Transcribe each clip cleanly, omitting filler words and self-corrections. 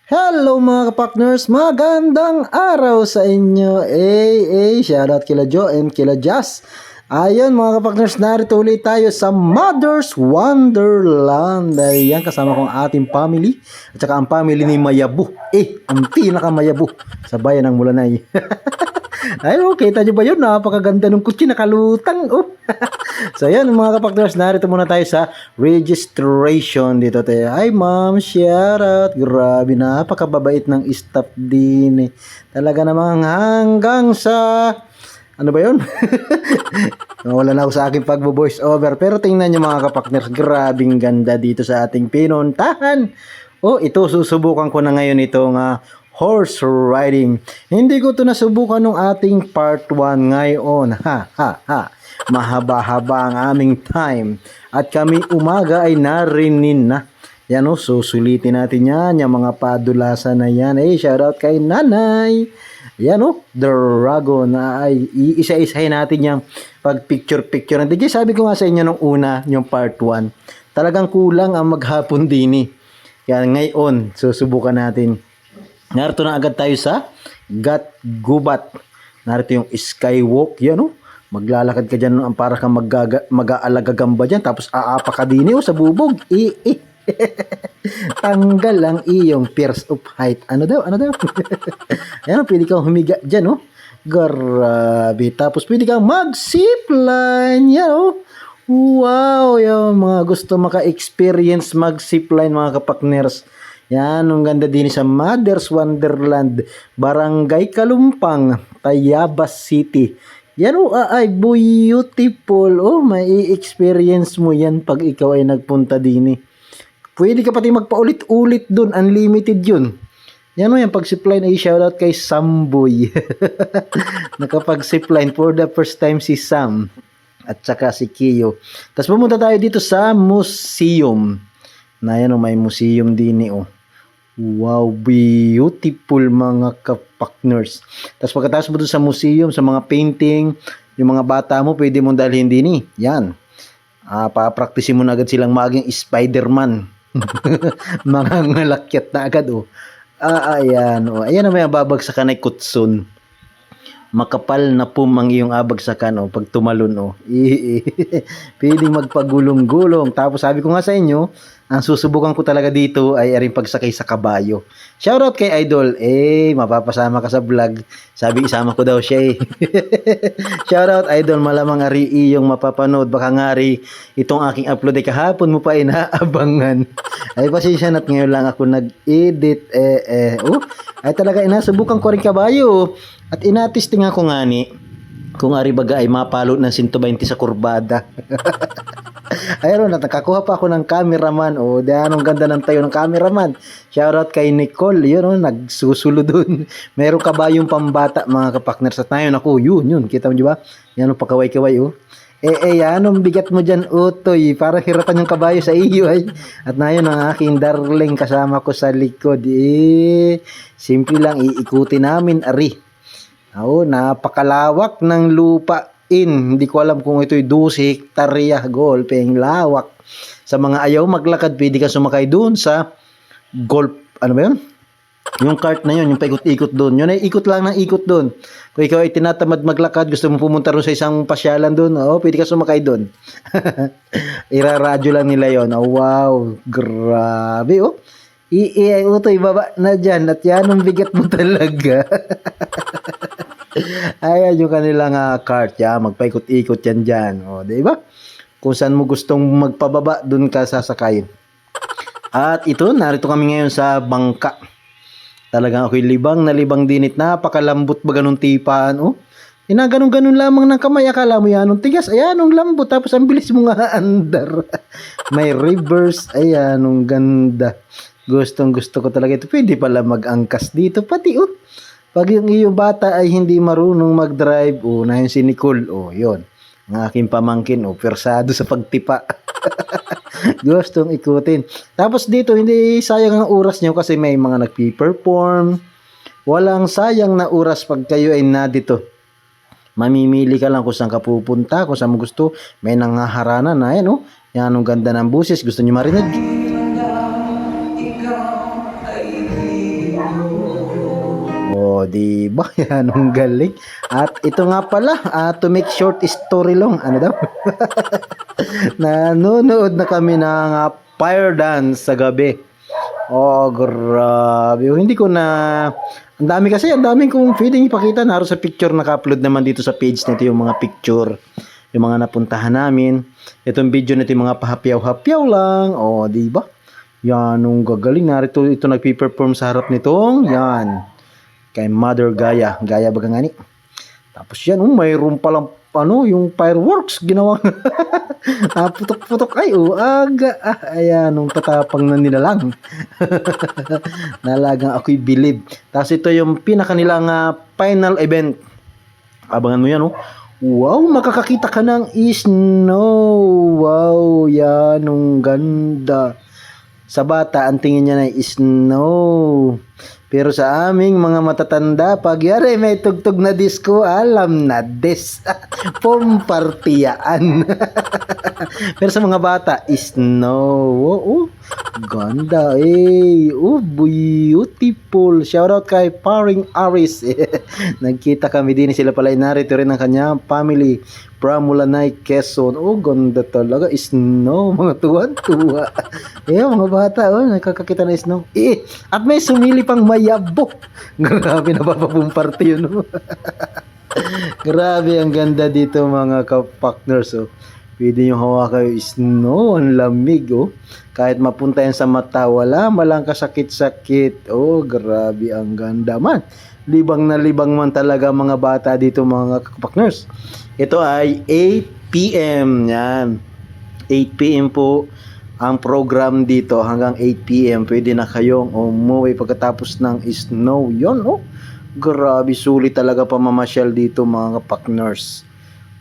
Hello mga kapakners, magandang araw sa inyo. Shoutout kila Joe and kila Jazz. Ayun mga kapakners, narito ulit tayo sa Mother's Wonderland. Ayan, kasama ko ang ating family at saka ang family ni Mayabu. Ang pinaka Mayabu sa bayan ng Mulanay. Ay, kita nyo ba yun? Napakaganda ng kutsi, nakalutang. So, yan mga kapakners, narito muna tayo sa registration dito tayo. Ay, ma'am, shout out. Grabe, napakababait ng staff din. Talaga namang hanggang sa... Ano ba yun? Wala na ako sa aking pagbo-voice over. Pero tingnan nyo mga kapakners, grabing ganda dito sa ating pinuntahan. Ito, susubukan ko na ngayon itong horse riding. Hindi ko ito nasubukan nung ating part 1 ngayon. Mahaba-haba ang aming time. At kami umaga ay narinin na. Yan susulitin natin yan. Yung mga padulasan na yan. Shoutout kay nanay. Yan Dragon na ay iisa-isahin natin yung pag picture-picture. Hindi, sabi ko nga sa inyo nung una, yung part 1. Talagang kulang ang maghapon din Kaya ngayon, susubukan natin. Narito na agad tayo sa Gat-Gubat. Narito yung skywalk. Yan maglalakad ka dyan para kang mag-aalagagamba dyan. Tapos aapa ka din sa bubog. Tanggal ang iyong fears of height. Ano daw? Yan pwede kang humiga dyan Grabe. Tapos pwede kang mag-zipline. Yan Wow. Yung mga gusto maka-experience mag-zipline mga kapakners. Yan, ang ganda din sa Mother's Wonderland, Barangay Kalumpang, Tayabas City. Yan ay beautiful. May experience mo yan pag ikaw ay nagpunta din Pwede ka pati magpaulit-ulit dun, unlimited yun. Yan yan, pag zipline ay shoutout kay Samboy. Nakapag-zipline for the first time si Sam at saka si Kiyo. Tapos pumunta tayo dito sa museum. Na yan may museum din Wow, beautiful mga kapakners. Tapos pagkatapos mo doon sa museum, sa mga painting, yung mga bata mo, pwede mong dalhin din Yan. Papraktisin mo na agad silang maging Spider-Man. Mga ngalakyat na agad Ayan. Ayan na may babagsakan ay kutsun. Makapal na ang iyong abagsakan pag tumalon Pwedeng magpagulong-gulong. Tapos sabi ko nga sa inyo, ang susubukan ko talaga dito ay aring pagsakay sa kabayo. Shoutout kay Idol. Mapapasama ka sa vlog. Sabi isama ko daw siya Shoutout Idol, malamang ari iyong mapapanood. Baka ngari itong aking upload ay kahapon mo pa inaabangan. Ay pasensya na't ngayon lang ako nag-edit. Ay talaga inasubukan ko rin kabayo. At inatisting ako nga kung ari baga ay mapalo ng 120 sa kurbada. Ayun, nakakuha pa ako ng cameraman. Anong ganda ng tayo ng cameraman. Shoutout kay Nicole. Yun, nagsusulo dun. Meron kabayong pambata mga kapakners. At ngayon ako, yun. Kita mo di ba? Yan pakaway-kaway anong bigat mo dyan, Utoy? Parang hirapan yung kabayo sa iyo At ngayon ang aking darling kasama ko sa likod. Simple lang, iikuti namin, ari. Napakalawak ng lupa Hindi ko alam kung ito'y 12 hektarya golpeng lawak. Sa mga ayaw maglakad, pwede ka sumakay doon sa golf, ano ba yun? Yung cart na yun, yung paikot-ikot doon. Yun ay ikot lang ng ikot doon. Kung ikaw ay tinatamad maglakad, gusto mo pumunta rin sa isang pasyalan doon, pwede ka sumakay doon. Iraradyo lang nila yun. Wow, grabe Utoy, baba na dyan. At yan ang bigat mo talaga. Ayan yung kanilang cart. Magpaikot-ikot yan dyan. Diba? Kung saan mo gustong magpababa, dun ka sasakay. At ito, narito kami ngayon sa bangka. Talagang ako'y libang na libang dinit. Napakalambot ba ganun tipaan? Ganun-ganun lamang ng kamay. Akala mo yan, tigas. Ayan, ang lambot. Tapos ang bilis mo nga andar. May reverse. Ayan, ang ganda. Gustong gusto ko talaga ito. Pwede pala mag-angkas dito. Pati pag yung iyong bata ay hindi marunong mag-drive, na yun si Nicole, yun. Ang aking pamangkin, persado sa pagtipa. Gustong ikutin. Tapos dito, hindi sayang ang oras nyo kasi may mga nagpi-perform. Walang sayang na oras pag kayo ay na dito. Mamimili ka lang kung saan ka pupunta, kung saan mo gusto. May nangaharanan na yan, Yan, ang ganda ng buses. Gusto nyo marinig? di ba? Yan, ang galing. At ito nga pala, to make short story long, ano daw? Nanonood na kami ng fire dance sa gabi. Oh, grabe. Hindi ko na... Ang dami kasi, ang daming kong pwedeng ipakita. Naroon sa picture, naka-upload naman dito sa page nito yung mga picture. Yung mga napuntahan namin. Itong video nito yung mga pahapyaw-hapyaw lang. Oh, di ba? Yan, nung gagaling. Narito ito nagpi-perform sa harap nitong. Yan. Kay Mother Gaya. Gaya baga nga ni. Tapos yan, mayroon palang yung fireworks ginawa. Putok-putok ay aga. Ayan, nung tatapang na nila lang. Nalagang ako'y believe. Tapos ito yung pinaka nilang final event. Abangan mo yan, oh. Wow, makakakita ka ng snow. Wow, yan, nung ganda. Sa bata, ang tingin niya na snow. Pero sa aming mga matatanda, pag yari may tugtog na disco, alam na des. Pumpartiyaan. Pero sa mga bata, snow. Oh, ganda eh. Oh, beautiful. Shoutout kay Paring Aris. Nagkita kami din. Sila pala narito rin ng kanyang family from Mulanay, Quezon. Oh, ganda talaga. Snow. Mga tuwan-tuwa. Mga bata, nakakakita na snow. At may sumili pang mayabo. Grabe, napapapumparty yun. Grabe, ang ganda dito mga kapakners. Pwede nyo hawakan yung snow. Ang lamig. Kahit mapunta yan sa mata, wala malang kasakit-sakit. Grabe, ang ganda man. Libang na libang man talaga mga bata dito mga kapakners. Ito ay 8 p.m. Yan. 8 p.m. po ang program dito hanggang 8 p.m. Pwede na kayong umuwi pagkatapos ng snow. Yun, grabe, sulit talaga pamamasyal dito mga kapakners.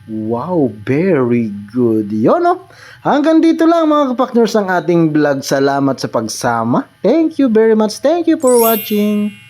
Wow, very good. Yun, hanggang dito lang mga kapakners ang ating vlog. Salamat sa pagsama. Thank you very much. Thank you for watching.